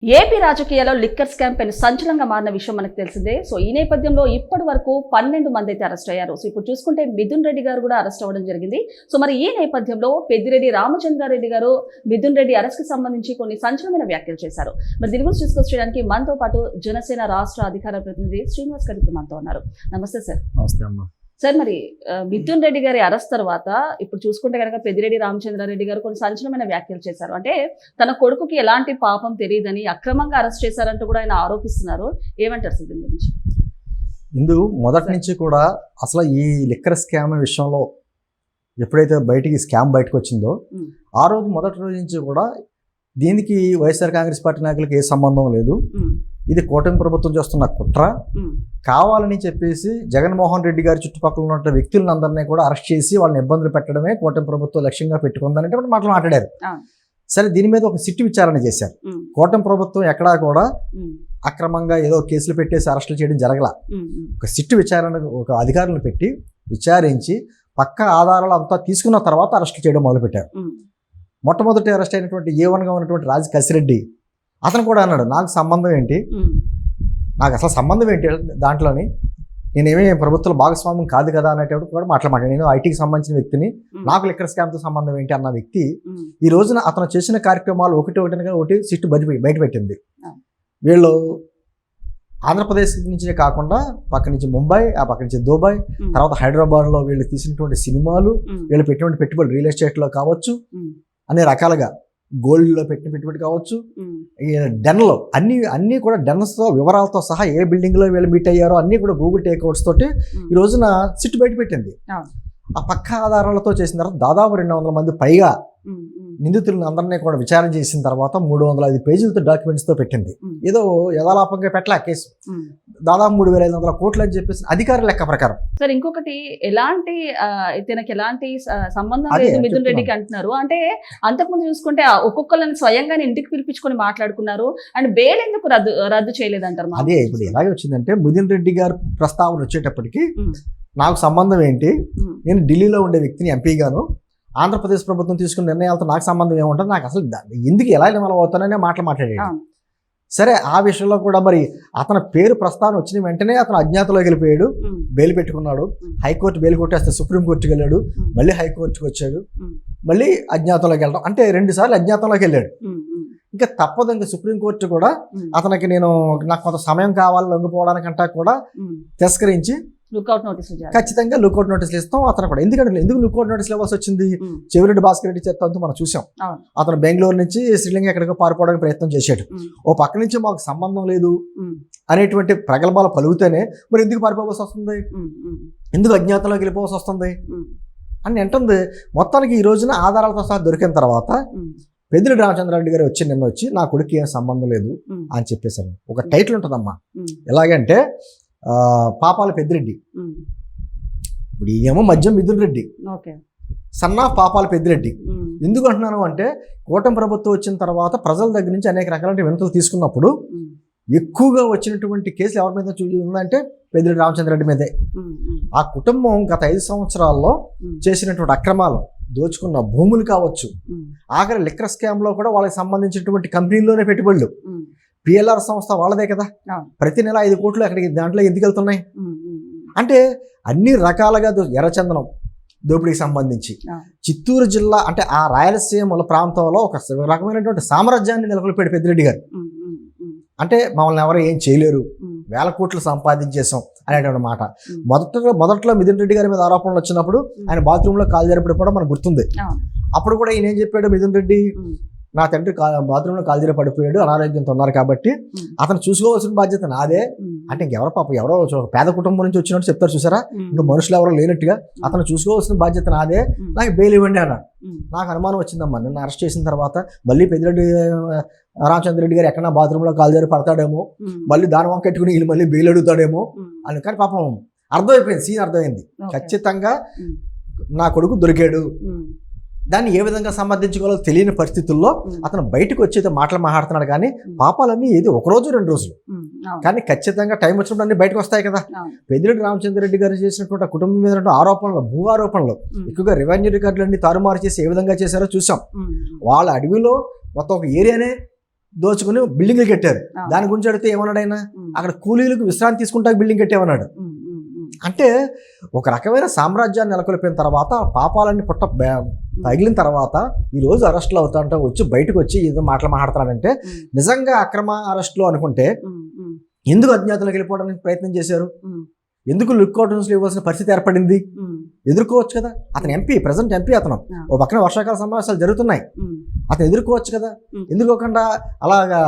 AP రాజకీయాల్లో liquor scam పెను సంచలనంగా మారిన విషయం మనకు తెలిసిందే. సో ఈ నేపథ్యంలో ఇప్పటి వరకు 12 మంది అయితే అరెస్ట్ అయ్యారు. సో ఇప్పుడు చూసుకుంటే మిథున్ రెడ్డి గారు కూడా అరెస్ట్ అవ్వడం జరిగింది. సో మరి ఈ నేపథ్యంలో పెద్దిరెడ్డి రామచంద్రారెడ్డి గారు మిథున్ రెడ్డి అరెస్ట్ కి సంబంధించి కొన్ని సంచలనమైన వ్యాఖ్యలు చేశారు. మరి దీని గురించి డిస్కస్ చేయడానికి మనతో పాటు జనసేన రాష్ట్ర అధికార ప్రతినిధి శ్రీనివాస్ గారు ఇప్పుడు మనతో ఉన్నారు. నమస్తే సార్. నమస్తే అమ్మా. సార్, మరి మిథున్ రెడ్డి గారి అరెస్ట్ తర్వాత ఇప్పుడు చూసుకుంటే కనుక పెద్దిరెడ్డి రామచంద్రారెడ్డి గారు కొన్ని సంచలనమైన వ్యాఖ్యలు చేశారు. అంటే తన కొడుకుకి ఎలాంటి పాపం తెలియదని అక్రమంగా అరెస్ట్ చేశారంటూ కూడా ఆయన ఆరోపిస్తున్నారు. ఏమంటారు సార్ దీని గురించి? ఇందు మొదటి నుంచి కూడా అసలు ఈ లిక్కర్ స్కామ్ విషయంలో ఎప్పుడైతే స్కామ్ బయటకు వచ్చిందో ఆ రోజు మొదటి రోజు నుంచి కూడా దీనికి వైఎస్ఆర్ కాంగ్రెస్ పార్టీ నాయకులకు ఏ సంబంధం లేదు, ఇది కూటమి ప్రభుత్వం చేస్తున్న కుట్ర, కావాలని చెప్పేసి జగన్మోహన్ రెడ్డి గారి చుట్టుపక్కల ఉన్న వ్యక్తులందరినీ కూడా అరెస్ట్ చేసి వాళ్ళని ఇబ్బందులు పెట్టడమే కూటమి ప్రభుత్వం లక్ష్యంగా పెట్టుకుందనేటువంటి మాటలు మాట్లాడారు. సరే, దీని మీద ఒక సిట్టు విచారణ చేశారు. కూటమి ప్రభుత్వం ఎక్కడా కూడా అక్రమంగా ఏదో కేసులు పెట్టేసి అరెస్టులు చేయడం జరగల. ఒక సిట్టు విచారణ ఒక అధికారులను పెట్టి విచారించి పక్క ఆధారాలు అంతా తీసుకున్న తర్వాత అరెస్టులు చేయడం మొదలుపెట్టారు. మొట్టమొదటి అరెస్ట్ అయినటువంటి A1గా ఉన్నటువంటి రాజు కసిరెడ్డి అతను కూడా అన్నాడు, నాకు సంబంధం ఏంటి, నాకు అసలు సంబంధం ఏంటి దాంట్లోని, నేనేమీ ప్రభుత్వ భాగస్వామ్యం కాదు కదా అనేటప్పుడు కూడా మాట్లాడాను. నేను ఐటీకి సంబంధించిన వ్యక్తిని, నాకు లిక్కర్ స్కామ్తో సంబంధం ఏంటి అన్న వ్యక్తి ఈ రోజున అతను చేసిన కార్యక్రమాలు ఒకటి సిట్టు బయట పెట్టింది. వీళ్ళు ఆంధ్రప్రదేశ్ నుంచే కాకుండా పక్క నుంచి ముంబై, ఆ పక్క నుంచి దుబాయ్, తర్వాత హైదరాబాద్లో వీళ్ళు తీసినటువంటి సినిమాలు, వీళ్ళు పెట్టినటువంటి పెట్టుబడులు రియల్ ఎస్టేట్లో కావచ్చు, అన్ని రకాలుగా గోల్డ్లో పెట్టిన పెట్టుబడి కావచ్చు, డెన్లో అన్నీ కూడా డెన్స్తో వివరాలతో సహా ఏ బిల్డింగ్లో వీళ్ళు మీట్ అయ్యారో అన్నీ కూడా గూగుల్ టేక్అవుట్స్ తోటి ఈ రోజున సిట్టు బయట పెట్టింది. ఆ పక్క ఆధారాలతో చేసిన తర్వాత దాదాపు 200 మంది పైగా నిందితులను అందరినీ కూడా విచారణ చేసిన తర్వాత 305 పేజీలతో డాక్యుమెంట్స్తో పెట్టింది. ఏదో యథాలాపంగా పెట్టలే కేసు. దాదాపు 3,500 కోట్లు అని చెప్పేసి అధికారుల లెక్క ప్రకారం. సార్, ఇంకొకటి తనకి ఎలాంటి సంబంధం లేదు మిథున్ రెడ్డికి అంటున్నారు. అంటే అంతకుముందు చూసుకుంటే ఒక్కొక్కరిని స్వయంగా ఇంటికి పిలిపించుకొని మాట్లాడుకున్నారు. అండ్ బెయిల్ ఎందుకు రద్దు చేయలేదంటారు? అదే ఇప్పుడు ఎలాగే వచ్చిందంటే మిథున్ రెడ్డి గారు ప్రస్తావన వచ్చేటప్పటికి నాకు సంబంధం ఏంటి, నేను ఢిల్లీలో ఉండే వ్యక్తిని ఎంపీగాను, ఆంధ్రప్రదేశ్ ప్రభుత్వం తీసుకున్న నిర్ణయాలతో నాకు సంబంధం ఏముంటుంది, నాకు అసలు ఎందుకు ఎలా ఇన్వాల్వ్ అవుతాననే మాట్లాడాడు. సరే, ఆ విషయంలో కూడా మరి అతని పేరు ప్రస్తావన వచ్చిన వెంటనే అతను అజ్ఞాతంలోకి వెళ్ళిపోయాడు, బెయిల్ పెట్టుకున్నాడు. హైకోర్టు బెయిల్ కొట్టేస్తే సుప్రీంకోర్టుకి వెళ్ళాడు, మళ్ళీ హైకోర్టుకి వచ్చాడు, మళ్ళీ అజ్ఞాతంలోకి వెళ్ళడం అంటే 2 సార్లు అజ్ఞాతంలోకి వెళ్ళాడు. ఇంకా తప్పదు, ఇంకా సుప్రీంకోర్టు కూడా అతనికి నాకు కొంత సమయం కావాలి లొంగిపోవడానికంటా కూడా తిరస్కరించి ఖచ్చితంగా లుకౌట్ నోటీసులు ఇస్తాం అతను కూడా. ఎందుకు లుకౌట్ నోటీసులు ఇవ్వాల్సి వచ్చింది? చెవిరెడ్డి భాస్కర్ రెడ్డి చేతంతో మనం చూసాం. అతను బెంగళూరు నుంచి శ్రీలంక ఎక్కడికో పారిపోవడానికి ప్రయత్నం చేశాడు. ఓ పక్క నుంచి మాకు సంబంధం లేదు అనేటువంటి ప్రగల్భాలు పలుకుతేనే మరి ఎందుకు పారిపోవాల్సి వస్తుంది, ఎందుకు అజ్ఞాతంలోకి వెళ్ళిపోవాల్సి వస్తుంది అని అంటుంది. మొత్తానికి ఈ రోజున ఆధారాలతో సహా దొరికిన తర్వాత పెద్దిరెడ్డి రామచంద్రారెడ్డి గారు నిన్న వచ్చి నా కొడుకు ఏం సంబంధం లేదు అని చెప్పేశారు. ఒక టైటిల్ ఉంటుందమ్మా, ఎలాగంటే పాపాల పెద్దిరెడ్డి, ఇప్పుడు ఏమో మధ్యం మిథున్ రెడ్డి, సన్నా పాపాల పెద్దిరెడ్డి. ఎందుకు అంటున్నాను అంటే కూటమి ప్రభుత్వం వచ్చిన తర్వాత ప్రజల దగ్గర నుంచి అనేక రకాల వినతులు తీసుకున్నప్పుడు ఎక్కువగా వచ్చినటువంటి కేసులు ఎవరి మీద ఉందంటే పెద్దిరెడ్డి రామచంద్రారెడ్డి మీదే. ఆ కుటుంబం గత 5 సంవత్సరాల్లో చేసినటువంటి అక్రమాలు, దోచుకున్న భూములు కావచ్చు, ఆఖరి లిక్కర్ స్కామ్ లో కూడా వాళ్ళకి సంబంధించినటువంటి కంపెనీల్లోనే పెట్టుబడులు, PLR సంస్థ వాళ్ళదే కదా, ప్రతి నెల 5 కోట్లు అక్కడికి దాంట్లో ఎందుకు వెళ్తున్నాయి అంటే అన్ని రకాలుగా ఎర్రచందనం దోపిడీకి సంబంధించి చిత్తూరు జిల్లా అంటే ఆ రాయలసీమల ప్రాంతంలో ఒక రకమైనటువంటి సామ్రాజ్యాన్ని నెలకొల్పాడు పెద్దిరెడ్డి గారు. అంటే మమ్మల్ని ఎవరు ఏం చేయలేరు, 1000 కోట్లు సంపాదించేసాం అనేటువంటి మాట. మొదట్లో మిథున్ రెడ్డి గారి మీద ఆరోపణలు వచ్చినప్పుడు ఆయన బాత్రూంలో కాలు జరిపడి కూడా మనకు గుర్తుంది. అప్పుడు కూడా ఈయన ఏం చెప్పాడు, మిథున్ రెడ్డి నా తండ్రి బాత్రూంలో కాలు తీర పడిపోయాడు, అనారోగ్యంతో ఉన్నారు కాబట్టి అతను చూసుకోవాల్సిన బాధ్యత నాదే అంటే ఇంకెవరో పాప ఎవరో పేద కుటుంబం నుంచి వచ్చినట్టు చెప్తారు చూసారా, ఇంకా మనుషులు ఎవరో లేనట్టుగా అతను చూసుకోవాల్సిన బాధ్యత నాదే, నాకు బెయిల్ ఇవ్వండి అన్నాడు. నాకు అనుమానం వచ్చిందమ్మా, నిన్ను అరెస్ట్ చేసిన తర్వాత మళ్ళీ పెద్దిరెడ్డి రామచంద్రరెడ్డి గారు ఎక్కడన్నా బాత్రూంలో కాలు తీర పడతాడేమో, మళ్ళీ దాని వంక పెట్టుకుని వీళ్ళు మళ్ళీ బెయిల్ అడుగుతాడేమో అని. కానీ పాపం అర్థమైపోయింది, సీన్ అర్థమైంది, ఖచ్చితంగా నా కొడుకు దొరికాడు. దాన్ని ఏ విధంగా సమర్థించుకోవాలో తెలియని పరిస్థితుల్లో అతను బయటకు వచ్చేది మాట్లాడుతున్నాడు. కానీ పాపాలన్నీ ఏది 1 రోజు 2 రోజులు కానీ ఖచ్చితంగా టైం వచ్చినప్పుడు అన్ని బయటకు వస్తాయి కదా. పెద్దిరెడ్డి రామచంద్రరెడ్డి గారు చేసినటువంటి కుటుంబం మీద ఆరోపణలు, భూ ఆరోపణలు, ఎక్కువగా రెవెన్యూ రికార్డులన్నీ తారుమారు చేసి ఏ విధంగా చేశారో చూసాం. వాళ్ళ అడవిలో మొత్తం ఒక ఏరియానే దోచుకుని బిల్డింగ్లు కట్టారు. ఆ. దాని గురించి అడిగితే ఏమన్నాడు ఆయన, ఉమ్, అక్కడ కూలీలకు విశ్రాంతి తీసుకుంటా బిల్డింగ్ కట్టేమన్నాడు. ఉమ్, ఉమ్, ఉమ్, అంటే ఒక రకమైన సామ్రాజ్యాన్ని నెలకొల్పిన తర్వాత పాపాలన్నీ తగిలిన తర్వాత ఈ రోజు అరెస్టులు అవుతా ఉంటే వచ్చి బయటకు వచ్చి ఏదో మాటలు మాట్లాడతాడంటే ఉమ్, నిజంగా అక్రమ అరెస్టులు అనుకుంటే ఉమ్, ఉమ్, ఎందుకు అజ్ఞాతంలోకి వెళ్ళిపోవడానికి ప్రయత్నం చేశారు, ఉమ్, ఎందుకు లుక్అవుట్స్లో ఇవ్వాల్సిన పరిస్థితి ఏర్పడింది, ఉమ్, ఎదుర్కోవచ్చు కదా. అతను ఎంపీ, ప్రజెంట్ ఎంపీ అతను. ఆ. ఓ పక్కన వర్షాకాల సమావేశాలు జరుగుతున్నాయి, ఉమ్, అతను ఎదుర్కోవచ్చు కదా. ఉమ్. ఎదుర్కోకుండా అలాగా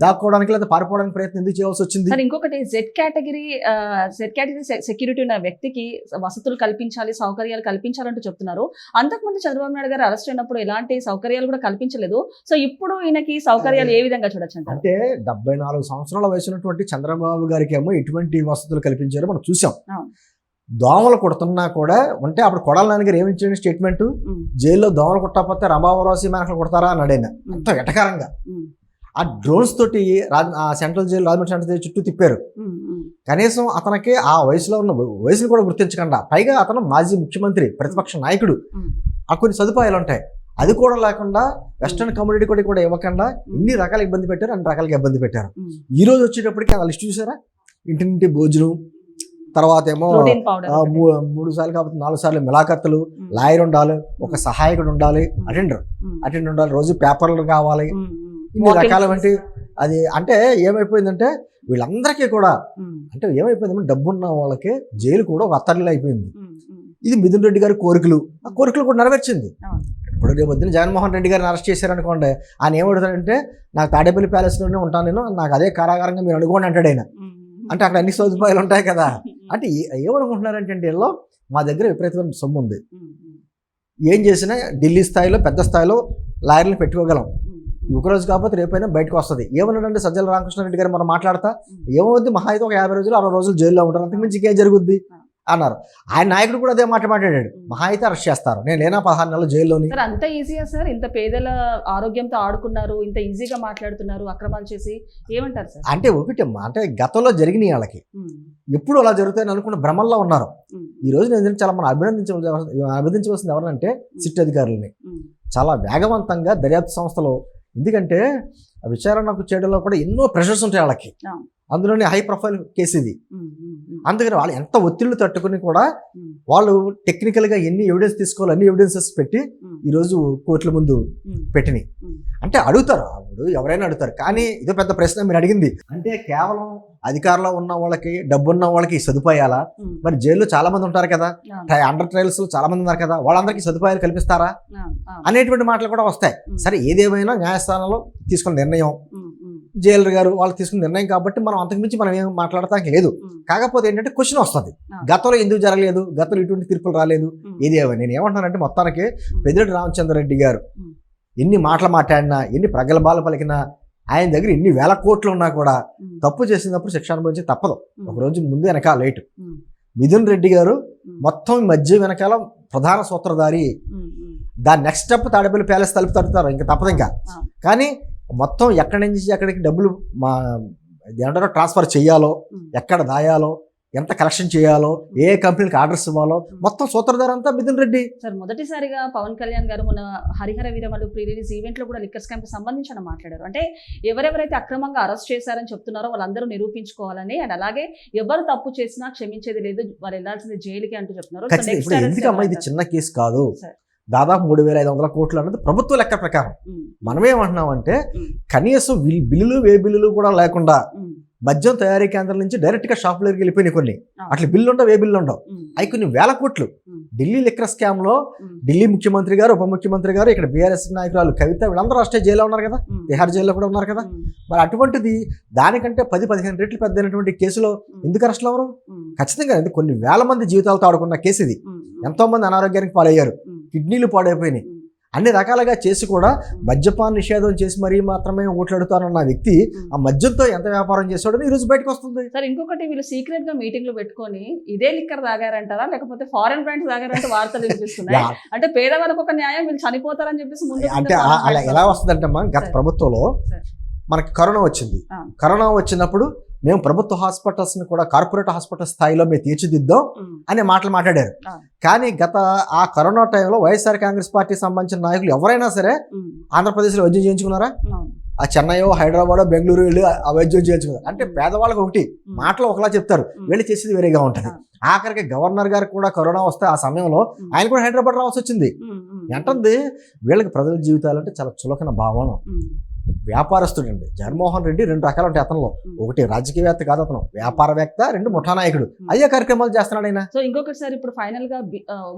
దాక్కోవడానికి లేదా పారిపోవడానికి ప్రయత్నం ఎందుకు చేయాల్సి వచ్చింది. సార్ ఇంకొకటి జెడ్ కేటగిరీ సెక్యూరిటీ ఉన్న వ్యక్తికి వసతులు కల్పించాలి, సౌకర్యాలు కల్పించాలంటూ చెప్తున్నారు. అంతకుముందు చంద్రబాబు నాయుడు గారు అరెస్ట్ అయినప్పుడు ఎలాంటి సౌకర్యాలు కూడా కల్పించలేదు. సో ఇప్పుడు ఈయనకి సౌకర్యాలు ఏ విధంగా చూడొచ్చు అంటారు? అంటే 74 సంవత్సరాల వయసున్నటువంటి చంద్రబాబు గారికి ఏమో ఎటువంటి వసతులు కల్పించారో మనం చూసాం. అవును. దోమలు కొడుతున్నా కూడా అంటే అప్పుడు కొడాల నాన్నగారు ఏమి ఇచ్చాడు స్టేట్మెంట్, ఉమ్, జైల్లో దోమలు కొట్టకపోతే రంభావరాసి మేనకలు కొడతారా అన్నాడు ఆయన. ఉమ్, అంత వెటకారంగా ఉమ్, ఆ డ్రోన్స్ తోటి ఆ central jail, Rajahmundry central jail చుట్టూ తిప్పారు. ఉమ్, ఉమ్, కనీసం అతనికి ఆ వయసులో ఉన్న వయసును కూడా గుర్తించకుండా, పైగా అతను మాజీ ముఖ్యమంత్రి, ప్రతిపక్ష నాయకుడు, ఉమ్, ఆ కొన్ని సదుపాయాలు ఉంటాయి, అది కూడా లేకుండా వెస్టర్న్ కమ్యూనిటీ కూడా ఇవ్వకుండా ఇన్ని రకాల ఇబ్బంది పెట్టారు, అన్ని రకాలుగా ఇబ్బంది పెట్టారు. ఉమ్. ఈ రోజు వచ్చేటప్పటికి ఆ లిస్ట్ చూసారా, ఇంటింటి భోజనం, తర్వాత ఏమో ప్రోటీన్ పౌడర్ ఒకటి. 3 సార్లు కాబట్టి 4 సార్లు మిలాఖత్తులు, ఉమ్, లాయర్ ఉండాలి, ఒక సహాయకుడు ఉండాలి, ఉమ్, అటెండర్ ఉమ్, ఉండాలి, రోజు పేపర్లు కావాలి, ఉమ్, ఉమ్. ఇన్ని Walk-ins. రకాలవంటి. అది అంటే ఏమైపోయిందంటే వీళ్ళందరికీ కూడా ఉమ్, అంటే ఏమైపోయిందంటే డబ్బున్న వాళ్ళకి జైలు కూడా ఒక అత్తర్లు అయిపోయింది. ఉమ్, ఉమ్. ఇది మిథున్ రెడ్డి గారి కోరికలు, ఆ కోరికలు కూడా నెరవేర్చింది. అవును. ఇప్పుడు రేపు పొద్దున్న జగన్మోహన్ రెడ్డి గారిని అరెస్ట్ చేశారనుకోండి, ఆయన ఏమడుతాడంటే నాకు తాడేపల్లి ప్యాలెస్లోనే ఉంటాను నేను, నాకు అదే కారాగారంగా మీరు అనుకోండి అంటాడు ఆయన. ఉమ్, అంటే అక్కడ అన్ని సదుపాయాలు ఉంటాయి కదా. అంటే ఏమనుకుంటున్నారంటే వీళ్ళు మా దగ్గర విపరీతమైన సొమ్ము ఉంది, ఉమ్, ఉమ్, ఏం చేసినా ఢిల్లీ స్థాయిలో పెద్ద స్థాయిలో లాయర్లను పెట్టుకోగలం, ఉమ్, ఉమ్. ఒకరోజు కాకపోతే రేపైనా బయటకు వస్తుంది. ఏమన్నాడంటే సజ్జల రామకృష్ణారెడ్డి గారు మనం మాట్లాడతా, ఏమవుద్ది మహా అయితే ఒక 50 రోజులు 60 రోజులు జైల్లో ఉంటారు, అంతకుమించి ఇంకేం జరుగుద్ది అన్నారు. ఆయన నాయకుడు కూడా అదే మాట మాట్లాడాడు, మహా అయితే అరెస్ట్ చేస్తారు, నేను లేనా 16 నెలలు జైల్లోని. సార్ అంత ఈజీయా సార్? ఇంత పేదల ఆరోగ్యంతో ఆడుకున్నారు, ఇంత ఈజీగా మాట్లాడుతున్నారు, అక్రమాలు చేసి, ఏమంటారు సార్? అంటే ఒకటమ్మా, అంటే గతంలో జరిగినాయి వాళ్ళకి, ఉమ్, ఎప్పుడు అలా జరుగుతాయని అనుకున్న భ్రమల్లో ఉన్నారు. ఉమ్, ఈ రోజు నేను చాలా మనం అభినందించవలసింది ఎవరంటే సిట్ అధికారులని. ఉమ్, చాలా వేగవంతంగా దర్యాప్తు సంస్థలు, ఎందుకంటే ఆ విచారణకు చేయడంలో కూడా ఎన్నో ప్రెషర్స్ ఉంటాయి వాళ్ళకి, అవును. అందులోనే హై ప్రొఫైల్ కేసు ఇది. ఉమ్, ఉమ్, ఉమ్, అందుకని వాళ్ళు ఎంత ఒత్తిళ్లు తట్టుకుని కూడా ఉమ్, వాళ్ళు టెక్నికల్గా ఎన్ని ఎవిడెన్స్ తీసుకోవాలి అన్ని ఎవిడెన్సెస్ పెట్టి ఉమ్, ఈరోజు కోర్టుల ముందు ఉమ్, పెట్టినాయి. ఉమ్. అంటే అడుగుతారు, అప్పుడు ఎవరైనా అడుగుతారు. కానీ ఇదో పెద్ద ప్రశ్న మీరు అడిగింది, అంటే కేవలం అధికారంలో ఉన్న వాళ్ళకి, డబ్బున్న వాళ్ళకి ఈ సదుపాయాలా? ఉమ్, మరి జైల్లో చాలా మంది ఉంటారు కదా, అవును, అండర్ ట్రయల్స్ చాలా మంది ఉన్నారు కదా, వాళ్ళందరికీ సదుపాయాలు కల్పిస్తారా అవును, అవును. అనేటువంటి మాటలు కూడా వస్తాయి. సరే, ఏదేమైనా న్యాయస్థానంలో తీసుకున్న నిర్ణయం, ఉమ్, ఉమ్, జైలర్ గారు వాళ్ళు తీసుకున్న నిర్ణయం కాబట్టి మనం అంతకుమించి మనం ఏం మాట్లాడటానికి లేదు. ఉమ్, కాకపోతే ఏంటంటే క్వశ్చన్ వస్తుంది, అవును. గతంలో ఎందుకు జరగలేదు, గతంలో ఇటువంటి తీర్పులు రాలేదు, ఉమ్, ఏది నేను ఏమంటానంటే మొత్తానికి పెద్దిరెడ్డి రామచంద్రరెడ్డి గారు ఉమ్, ఎన్ని మాటలు మాట్లాడినా, ఎన్ని ప్రగల్భాలు పలికినా, ఆయన దగ్గర ఎన్ని వేల కోట్లు ఉన్నా కూడా ఉమ్, తప్పు చేసినప్పుడు శిక్ష అనుభవించి తప్పదు. ఉమ్, ఒక రోజు ముందు వెనకాల లేటు. ఉమ్, మిథున్ రెడ్డి గారు ఉమ్, మొత్తం ఈ మధ్య వెనకాల ప్రధాన సూత్రధారి. ఉమ్, ఉమ్, దాని నెక్స్ట్ స్టెప్ తాడేపల్లి ప్యాలెస్ తలుపు తడుతారు, ఇంకా తప్పదు. ఇంకా అవును. కానీ మొత్తం ఎక్కడి నుంచి ఎక్కడికి డబ్బులు ఏమంటారో ట్రాన్స్ఫర్ చేయాలో, ఉమ్. ఎక్కడ దాయాలో, ఎంత కలెక్షన్ చేయాలో, ఏ కంపెనీకి ఆర్డర్స్ ఇవ్వాలో మొత్తం సూత్రధార అంతా మిథున్ రెడ్డి. సార్ మొదటిసారిగా పవన్ కళ్యాణ్ గారు మన Harihara Veeramallu pre release event లో కూడా లిక్కర్ స్కామ్ కి సంబంధించి ఆయన మాట్లాడారు. అంటే ఎవరెవరైతే అక్రమంగా అరెస్ట్ చేశారని చెప్తున్నారో వాళ్ళందరూ నిరూపించుకోవాలని, అండ్ అలాగే ఎవరు తప్పు చేసినా క్షమించేది లేదు, వారు వెళ్లాల్సింది జైలుకి అంటూ చెప్తున్నారు. సో ఖచ్చితంగా. next ఇప్పుడు arrest ఎందుకమ్మా ఇది ఎవరు చిన్న కేసు కాదు, సార్? దాదాపు 3,500 కోట్లు అన్నది ప్రభుత్వ లెక్క ప్రకారం. ఉమ్, మనమేమంటున్నామంటే ఉమ్, కనీసం బిల్లులు ఏ బిల్లులు కూడా లేకుండా ఉమ్, మద్యం తయారీ కేంద్రం నుంచి డైరెక్ట్ గా షాపులకి వెళ్ళిపోయినాయి కొన్ని. అవును. అట్లా బిల్లు ఉండవు, ఏ బిల్లు ఉండవు, ఉమ్, అవి కొన్ని వేల కోట్లు. ఉమ్, ఢిల్లీ లిక్కర్ స్కామ్ లో ఉమ్, ఢిల్లీ ముఖ్యమంత్రి గారు, ఉప ముఖ్యమంత్రి గారు, ఇక్కడ బీఆర్ఎస్ నాయకురాలు కవిత, వీళ్ళందరూ రాష్ట్రీయ జైల్లో ఉన్నారు కదా, ఉమ్, తిహార్ జైల్లో కూడా ఉన్నారు కదా. ఉమ్, మరి అటువంటిది దానికంటే 10-15 రెట్లు పెద్దైనటువంటి కేసులో ఉమ్, ఎందుకు అరెస్టులు అవ్వరు? ఉమ్, ఖచ్చితంగా ఇది కొన్ని వేల మంది జీవితాలతో ఆడుకున్న కేసు ఇది. ఉమ్, ఎంతో మంది అనారోగ్యానికి పాలయ్యారు, ఉమ్, కిడ్నీలు పాడైపోయినాయి, ఉమ్, అన్ని రకాలుగా చేసి కూడా మద్యపాన నిషేధం చేసి మరీ మాత్రమే ఓట్లాడుతానన్న వ్యక్తి ఆ మద్యంతో ఎంత వ్యాపారం చేశాడో ఈరోజు బయటకు వస్తుంది. సార్ ఇంకొకటి, వీళ్ళు సీక్రెట్ గా మీటింగ్లు పెట్టుకొని ఇదే లిక్కర్ తాగారంటారా, లేకపోతే ఫారెన్ బ్రాండ్స్ తాగారంటే వార్తలు వినిపిస్తున్నాయి. అంటే పేదవాళ్ళకు ఒక న్యాయం, వీళ్ళు చనిపోతారని చెప్పేసి ముందు అంటే అలా ఎలా వస్తుందంటే అమ్మా, గత సరే. ప్రభుత్వంలో సరే. మనకి కరోనా వచ్చింది. ఆ. కరోనా వచ్చినప్పుడు మేము ప్రభుత్వ హాస్పిటల్స్ ని కూడా కార్పొరేట్ హాస్పిటల్ స్థాయిలో మేము తీర్చిదిద్దాం ఉమ్, అనే మాటలు మాట్లాడారు. ఆ. కానీ ఆ కరోనా టైంలో వైఎస్ఆర్ కాంగ్రెస్ పార్టీ సంబంధించిన నాయకులు ఎవరైనా సరే ఉమ్, ఆంధ్రప్రదేశ్లో వైద్యం చేయించుకున్నారా? అవును. ఆ చెన్నైయో హైదరాబాదో బెంగళూరు వెళ్ళి ఆ వైద్యం చేయించుకుంటారు. అంటే పేదవాళ్ళకి ఒకటి మాటలు ఒకలా చెప్తారు, వీళ్ళు చేసేది వేరేగా ఉంటుంది. ఆఖరికి గవర్నర్ గారికి కూడా కరోనా వస్తే ఆ సమయంలో ఆయన కూడా హైదరాబాద్ రావాల్సి వచ్చింది. ఏంటంది వీళ్ళకి ప్రజల జీవితాలు అంటే చాలా చులకన భావన. వ్యాపారస్తుడండి జగన్మోహన్ రెడ్డి, 2 రకాలు ఉంటాయి అతనిలో. ఒకటి రాజకీయవేత్త కాదు అతను, వ్యాపారవేత్త, 2 ముఠానాయకుడు. అయ్యే కార్యక్రమాలు చేస్తున్నాడు ఆయన. సో ఇంకొకసారి ఇప్పుడు ఫైనల్ గా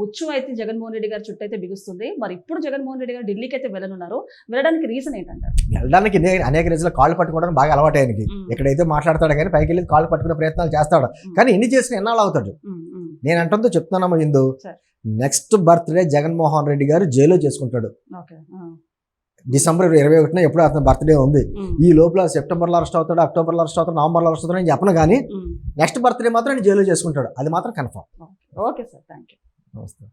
ఉచ్చు అయితే జగన్మోహన్ రెడ్డి గారి చుట్టూ అయితే బిగుస్తుంది. మరి ఇప్పుడు జగన్మోహన్ రెడ్డి గారు ఢిల్లీకి అయితే వెళ్ళనున్నారు. వెళ్ళడానికి రీజన్ ఏంటంటారు? వెళ్ళడానికి అనేక రీజన్లు, కాళ్ళు పట్టుకోవడానికి బాగా అలవాటు ఆయనకి. ఎక్కడైతే మాట్లాడతాడు కానీ పైకి వెళ్ళి కాళ్ళు పట్టుకునే ప్రయత్నాలు చేస్తాడు. కానీ ఎన్ని చేసిన ఎన్నాళ్ళు అవుతాడు. నేను అంటుందో చెప్తున్నాము ఇందు, నెక్స్ట్ బర్త్డే జగన్మోహన్ రెడ్డి గారు జైల్లో చేసుకుంటాడు. డిసెంబర్ 21న ఎప్పుడు అతని బర్త్డే ఉంది. ఈ లోపల సెప్టెంబర్లో అరెస్ట్ అవుతాడు, అక్టోబర్లో అరెస్ట్ అవుతాడు, నవంబర్లో అరెస్ట్ అవుతాడు, నేను చెప్పను. కానీ నెక్స్ట్ బర్త్డే మాత్రం నేను జైల్లో చేసుకుంటాడు, అది మాత్రం confirm. Okay sir, thank you. నమస్తే.